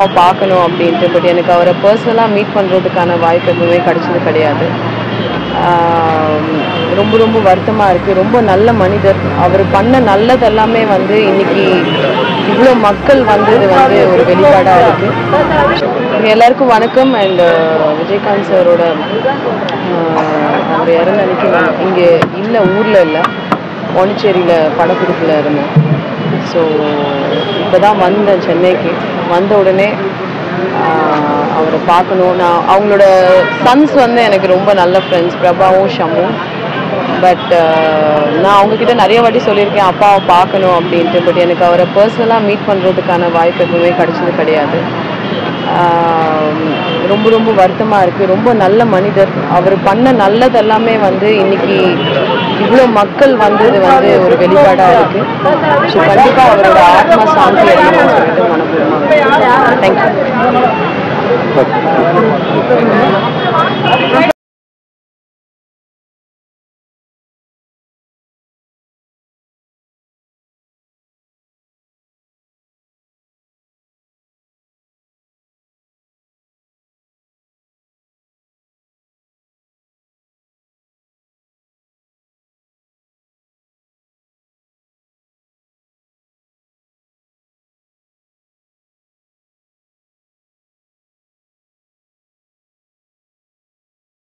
பார்க்கணும் அப்படின்ட்டு. பட் எனக்கு அவரை பர்சனலாக மீட் பண்ணுறதுக்கான வாய்ப்பு எப்பவுமே கிடைச்சது கிடையாது. ரொம்ப ரொம்ப வருத்தமாக இருக்குது. ரொம்ப நல்ல மனிதர். அவர் பண்ண நல்லதெல்லாமே இன்னைக்கு இவ்வளோ மக்கள் இது ஒரு வெளிப்பாடாக இருக்குது. எல்லாருக்கும் வணக்கம். அண்ட் விஜயகாந்த் சாரோட அவர் இறந்த அன்னைக்கு நான் இங்கே இல்லை, ஊரில் இல்லை, பாண்டிச்சேரியில் படப்பிடிப்பில் இருந்தேன். ஸோ இப்போ தான் வந்தேன் சென்னைக்கு. வந்த உடனே அவரை பார்க்கணும். நான் அவங்களோட சன்ஸ் எனக்கு ரொம்ப நல்ல ஃப்ரெண்ட்ஸ், பிரபாவும் ஷமும். பட் நான் அவங்கக்கிட்ட நிறைய வாட்டி சொல்லியிருக்கேன் அப்பாவை பார்க்கணும் அப்படின்ட்டு. பட் எனக்கு அவரை பர்சனலாக மீட் பண்ணுறதுக்கான வாய்ப்பு எப்பவுமே கிடைச்சது கிடையாது. ரொம்ப ரொம்ப வருத்தமாக இருக்குது. ரொம்ப நல்ல மனிதர். அவர் பண்ண நல்லதெல்லாமே இன்னைக்கு இவ்வளோ மக்கள் இது ஒரு வெளிப்பாடாக இருக்குது. ஸோ கண்டிப்பாக அவரோட ஆத்மா சாந்தி அடையணும்னு சொல்லிட்டு மனப்பூர்வமாக தேங்க்யூ.